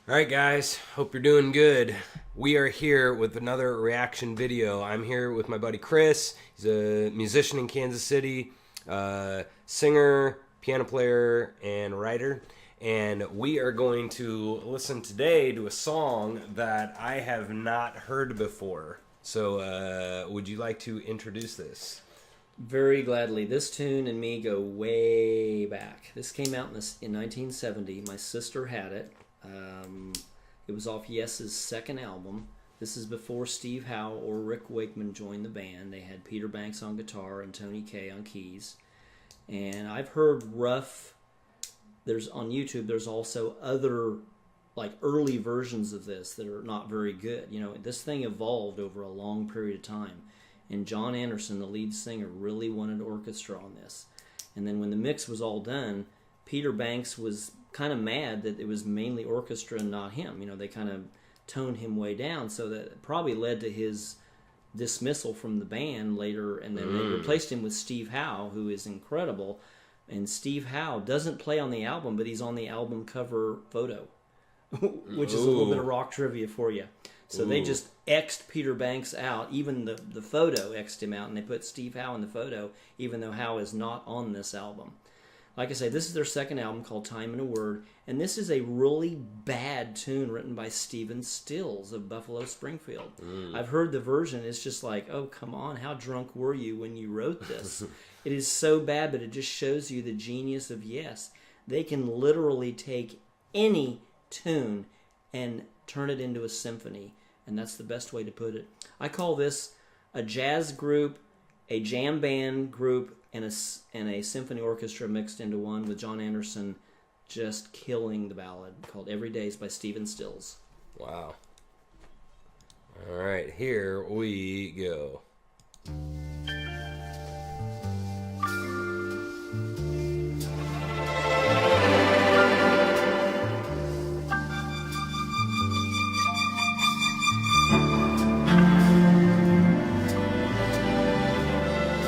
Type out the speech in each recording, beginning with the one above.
Alright guys, hope you're doing good. We are here with another reaction video. I'm here with my buddy Chris. He's a musician in Kansas City, singer, piano player, and writer. And we are going to listen today to a song that I have not heard before. So would you like to introduce this? Very gladly. This tune and me go way back. This came out in 1970. My sister had it. It was off Yes's second album. This is before Steve Howe or Rick Wakeman joined the band. They had Peter Banks on guitar and Tony Kaye on keys. And I've heard rough. There's on YouTube. There's also other like early versions of this that are not very good. You know, this thing evolved over a long period of time. And John Anderson, the lead singer, really wanted orchestra on this. And then when the mix was all done, Peter Banks was kind of mad that it was mainly orchestra and not him. You know, they kind of toned him way down, so that probably led to his dismissal from the band later, and then they replaced him with Steve Howe, who is incredible. And Steve Howe doesn't play on the album, but he's on the album cover photo, which is a little bit of rock trivia for you. So they just X'd Peter Banks out. Even the photo X'd him out, and they put Steve Howe in the photo, even though Howe is not on this album. Like I say, this is their second album called Time and a Word, and this is a really bad tune written by Stephen Stills of Buffalo Springfield. I've heard the version. It's just like, oh, come on, how drunk were you when you wrote this? It is so bad, but it just shows you the genius of Yes. They can literally take any tune and turn it into a symphony, and that's the best way to put it. I call this a jazz group, a jam band group, and a symphony orchestra mixed into one, with John Anderson just killing the ballad, called Every Days by Stephen Stills. Wow. All right, here we go.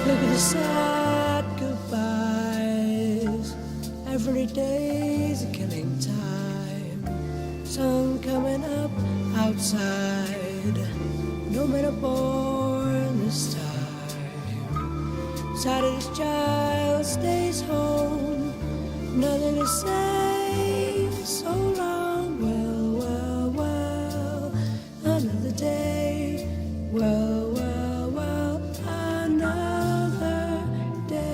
Look at the sad goodbyes. Every day's a killing time. Sun coming up outside. No men are born this time. Saturday's child stays home. Nothing to say. So long. Well, well, well. Another day. Well, well, well. Another day.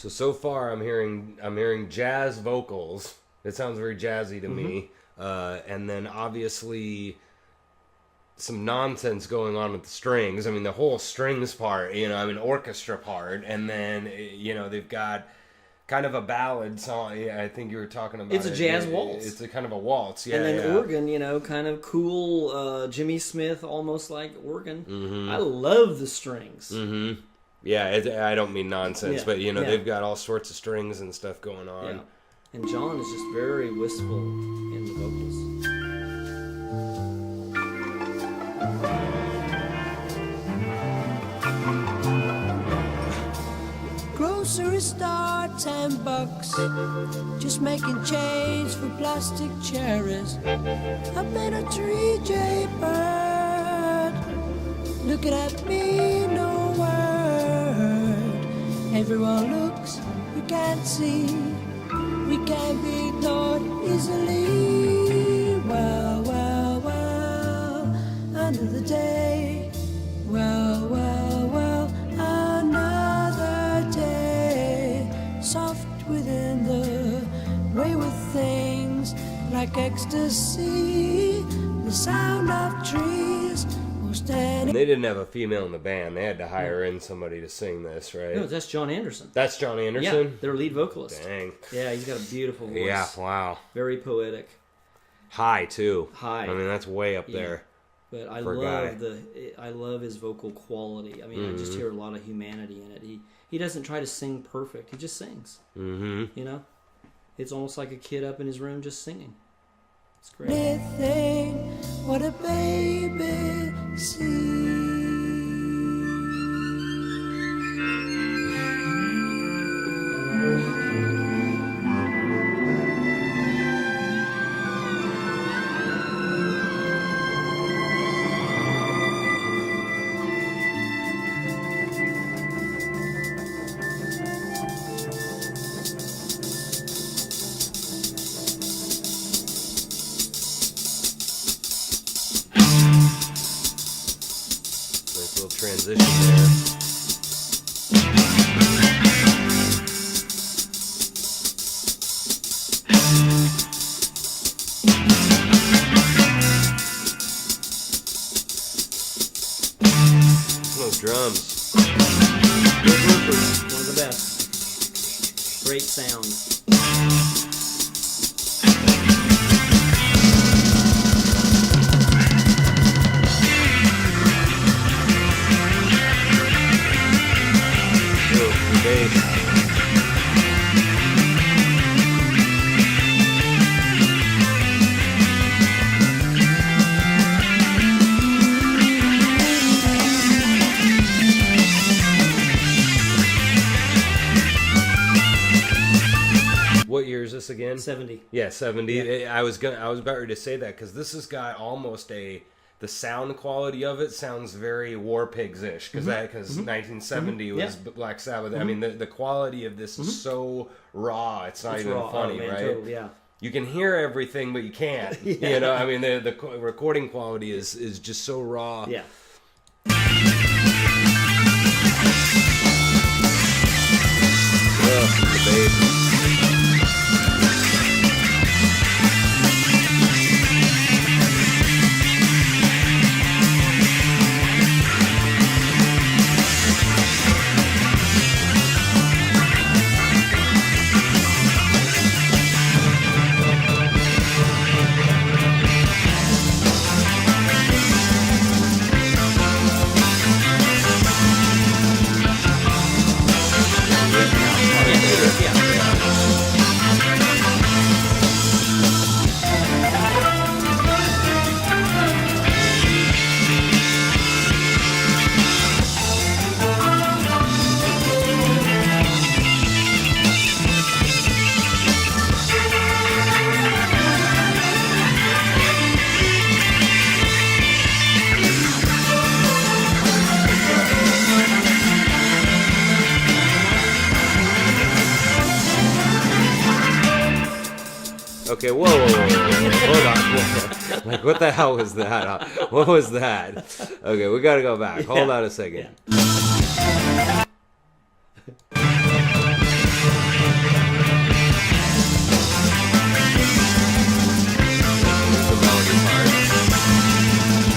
So far I'm hearing jazz vocals. It sounds very jazzy to me. And then obviously some nonsense going on with the strings. I mean, the whole strings part, orchestra part, and then they've got kind of a ballad song. I think you were talking about. It's a jazz waltz. It's a kind of a waltz, yeah. And then organ, kind of cool, Jimmy Smith, almost like organ. I love the strings. Yeah, I don't mean nonsense, Yeah, but yeah. they've got all sorts of strings and stuff going on. Yeah. And John is just very wistful in the vocals. Grocery store, $10. Just making change for plastic cherries. Up in a tree, jaybird. Looking at me, no word. Everyone looks, you can't see. We can't be ignored easily. Well, well, well. Another day. Well, well, well. Another day. Soft within the way with things like ecstasy. The sound of trees. And they didn't have a female in the band. They had to hire in somebody to sing this, right? No, that's John Anderson. That's John Anderson? Yeah, their lead vocalist. Dang. Yeah, he's got a beautiful voice. Yeah, wow. Very poetic. High, too. High. I mean, that's way up there. But I for a guy. I love his vocal quality. I mean, I just hear a lot of humanity in it. He doesn't try to sing perfect. He just sings. It's almost like a kid up in his room just singing. It's great. What a baby. sea. Nice little transition there. Those drums. Good Rupert, one of the best. Great sound. Ooh, the bass. What year is this again? 70. Yeah, 70. Yeah. I was about ready to say that because this has got almost the sound quality of it sounds very War Pigs-ish because 1970 was Black Sabbath. I mean, the quality of this is so raw. It's not even raw. funny, Oh, man, right? totally, yeah. You can hear everything, but you can't. You know, I mean, the recording quality is just so raw. Yeah. Ugh, the bass. Okay, whoa, hold on. Like, what the hell was that? What was that? Okay, we gotta go back. Hold on a second. Here's the melody part.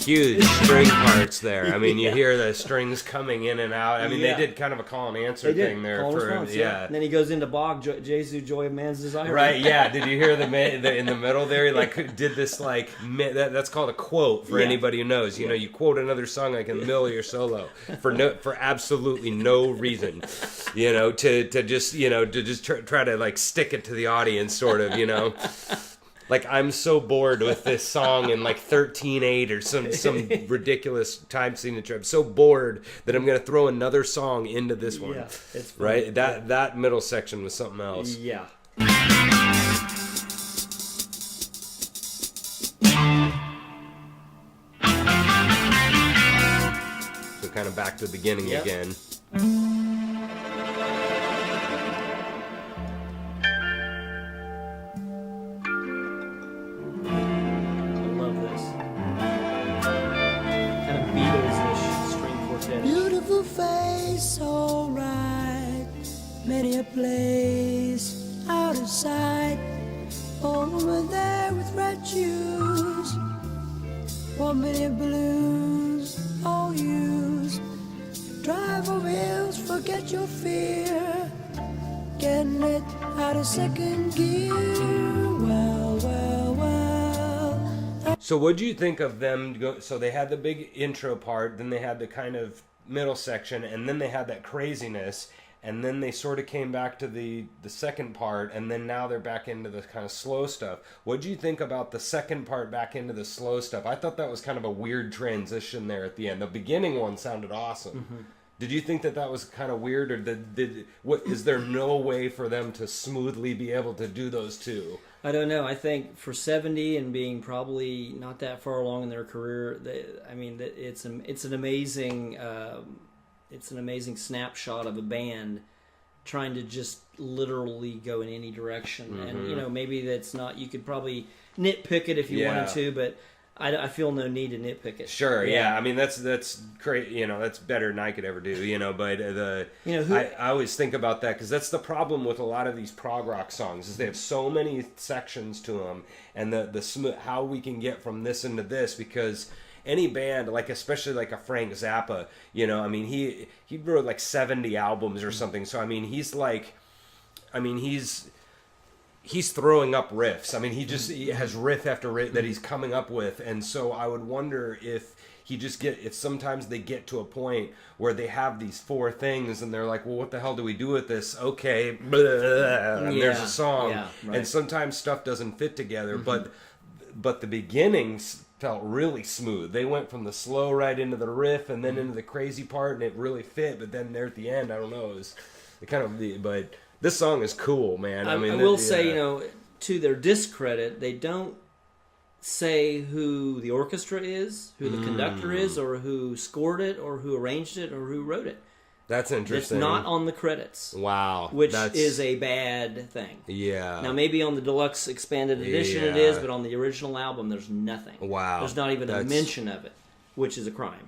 Huge string parts there. I mean, you hear the strings coming in and out. I mean, Yeah. they did kind of a call and answer They did. thing there Call and for response, yeah. And then he goes into Bog, Jesu, Joy of Man's Desire. Right, yeah. Did you hear the in the middle there? He like did this like that's called a quote for Yeah. anybody who knows. You know, you quote another song like in the middle of your solo for absolutely no reason. You know, to just try to like stick it to the audience, sort of. You know. Like, I'm so bored with this song in like 13/8 or some ridiculous time signature. I'm so bored that I'm gonna throw another song into this one. Yeah, it's fun. Right. That middle section was something else. Yeah. So kind of back to the beginning Yep. again. I love this. Kind of Beatles-ish string quartet. Beautiful face, alright. Many a place out of sight. were there with red shoes. 1 million balloons, all used. Drive over hills, forget your fear. Getting it out of second gear. Well, well, well. So what do you think of them? So they had the big intro part, then they had the kind of middle section, and then they had that craziness, and then they sort of came back to the second part, and then now they're back into the kind of slow stuff. What do you think about the second part back into the slow stuff? I thought that was kind of a weird transition there at the end. The beginning one sounded awesome. Mm-hmm. Did you think that was kind of weird, or is there no way for them to smoothly be able to do those two? I don't know. I think for 70 and being probably not that far along in their career, it's an amazing snapshot of a band trying to just literally go in any direction. Mm-hmm. And maybe that's not. You could probably nitpick it if you wanted to, but I feel no need to nitpick it. Sure, yeah. I mean, that's great. That's better than I could ever do. But I always think about that because that's the problem with a lot of these prog rock songs is they have so many sections to them, and the how we can get from this into this because any band, like especially like a Frank Zappa, he wrote like 70 albums or something. So he's throwing up riffs. I mean, he has riff after riff that he's coming up with, and so I would wonder if if sometimes they get to a point where they have these 4 things and they're like, well, what the hell do we do with this? Okay, blah, and there's a song, right. And sometimes stuff doesn't fit together, mm-hmm. but the beginnings felt really smooth. They went from the slow right into the riff and then into the crazy part, and it really fit. But then there at the end, I don't know, but. This song is cool, man. I will say, to their discredit, they don't say who the orchestra is, who the conductor is, or who scored it, or who arranged it, or who wrote it. That's interesting. It's not on the credits. Wow. Which is a bad thing. Yeah. Now, maybe on the deluxe expanded edition it is, but on the original album, there's nothing. Wow. There's not even a mention of it, which is a crime.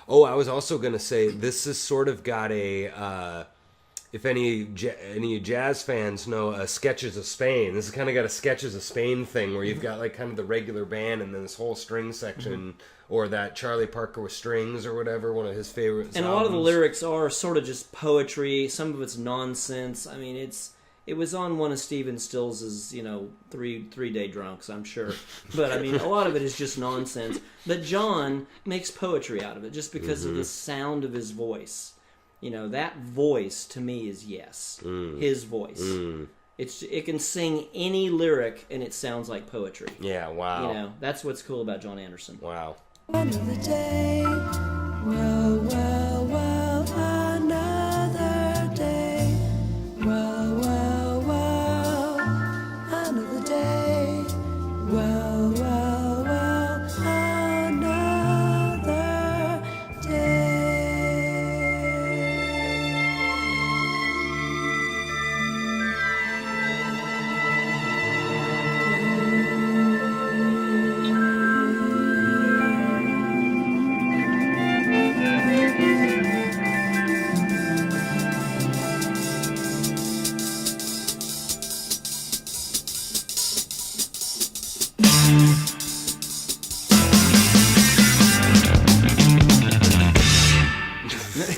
Oh, I was also going to say, this has sort of got a... if any jazz fans know Sketches of Spain, this has kind of got a Sketches of Spain thing where you've got like kind of the regular band and then this whole string section, or that Charlie Parker with Strings or whatever, one of his favorites. And albums. A lot of the lyrics are sort of just poetry. Some of it's nonsense. I mean, it was on one of Stephen Stills' 3-day drunks, I'm sure. But I mean, a lot of it is just nonsense. But John makes poetry out of it just because of the sound of his voice. That voice to me is his voice. It can sing any lyric and it sounds like poetry. Yeah, wow. That's what's cool about John Anderson. Wow. Another day, well, well, well, another day, well, well, well, another day, well, well, well, another day.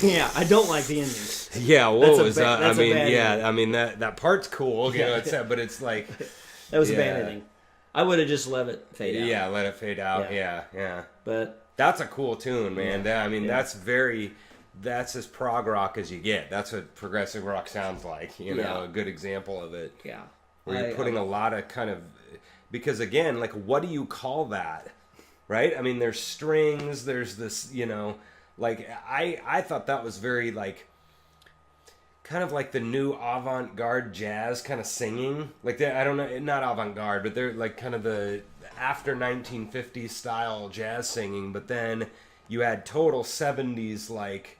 Yeah, I don't like the ending. Yeah, that part's cool, but it's like that was a bad ending. I would have just let it fade out. Yeah, let it fade out. Yeah. But that's a cool tune, man. That's as prog rock as you get. That's what progressive rock sounds like. A good example of it. Yeah, where you're putting a lot of kind of, because again, like, what do you call that? Right? I mean, there's strings. There's this, Like, I thought that was very, like, kind of like the new avant-garde jazz kind of singing. Like, I don't know, not avant-garde, but they're, like, kind of the after 1950s style jazz singing. But then you had total 70s, like...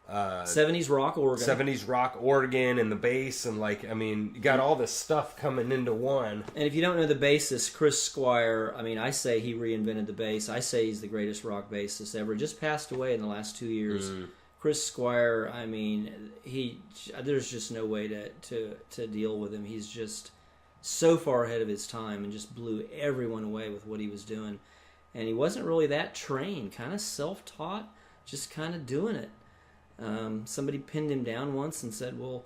70s rock organ. 70s rock organ and the bass and, like, I mean, you got all this stuff coming into one. And if you don't know the bassist, Chris Squire, I mean, I say he reinvented the bass. I say he's the greatest rock bassist ever. Just passed away in the last 2 years. Chris Squire, I mean, there's just no way to deal with him. He's just so far ahead of his time and just blew everyone away with what he was doing. And he wasn't really that trained, kind of self-taught, just kind of doing it. Somebody pinned him down once and said, well,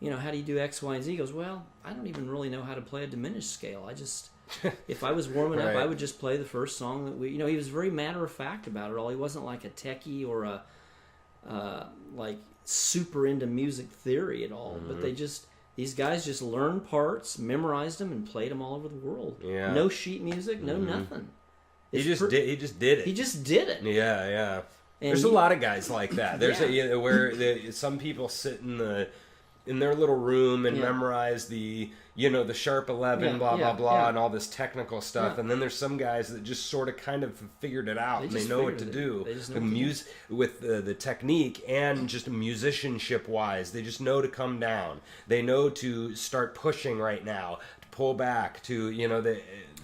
how do you do X, Y, and Z? He goes, well, I don't even really know how to play a diminished scale. I just, if I was warming up, Right. I would just play the first song that he was very matter-of-fact about it all. He wasn't like a techie or like super into music theory at all. But these guys just learned parts, memorized them, and played them all over the world. Yeah. No sheet music, no nothing. He just did it. He just did it. Yeah, yeah. And There's a lot of guys like that. There's Yeah. where some people sit in their little room and Yeah. memorize the sharp 11, Yeah, blah yeah, blah blah, yeah. and all this technical stuff. Yeah. And then there's some guys that just sort of kind of figured it out They and they just know what to figured it. do. They just know The what to do. with the technique and just musicianship wise, they just know to come down. They know to start pushing right now, to pull back, to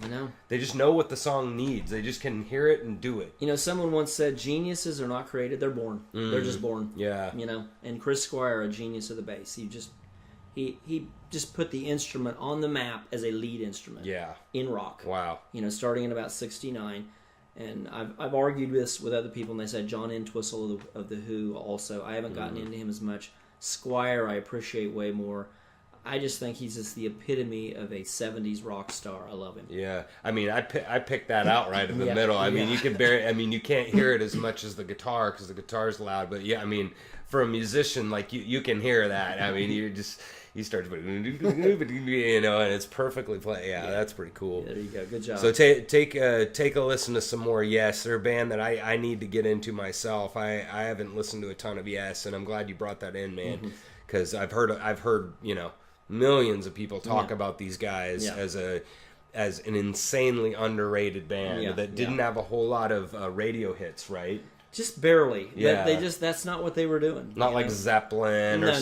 I know. they just know what the song needs. They just can hear it and do it. Someone once said, geniuses are not created, they're born. They're just born. Yeah. And Chris Squire, a genius of the bass, he just put the instrument on the map as a lead instrument. Yeah. In rock. Wow. Starting in about 69. And I've argued this with other people, and they said John Entwistle of the Who also. I haven't gotten into him as much. Squire I appreciate way more. I just think he's just the epitome of a 70s rock star. I love him. Yeah, I mean, I picked that out right in the Yeah, middle. I mean, yeah. you can you can't hear it as much as the guitar because the guitar's loud. But yeah, I mean, for a musician, like you can hear that. I mean, he starts, and it's perfectly played. Yeah, that's pretty cool. There you go. Good job. So take a listen to some more Yes. They're a band that I need to get into myself. I haven't listened to a ton of Yes, and I'm glad you brought that in, man, because I've heard millions of people talk Yeah. about these guys Yeah. as an insanely underrated band Yeah, that didn't yeah. have a whole lot of radio hits, right? Just barely. Yeah. That's not what they were doing. Not like Zeppelin or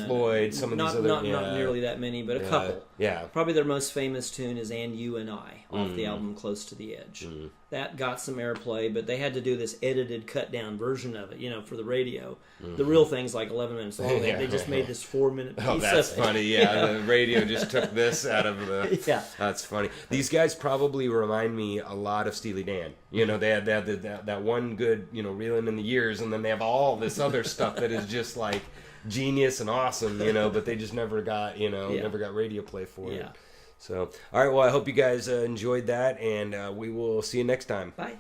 Floyd, some of not, these other... Not, yeah. not nearly that many, but a couple. Yeah. Probably their most famous tune is And You and I off the album Close to the Edge. That got some airplay, but they had to do this edited, cut-down version of it, for the radio. The real thing's like 11 minutes long. Yeah. They just made this 4-minute piece Oh, that's of it. funny. Yeah, the radio just took this out of the... Yeah. That's funny. These guys probably remind me a lot of Steely Dan. They had that one good, Reeling in the Years, and then they have all this other stuff that is just like genius and awesome, but they just never got, never got radio play for it. Yeah. So, all right, well, I hope you guys enjoyed that, and we will see you next time. Bye.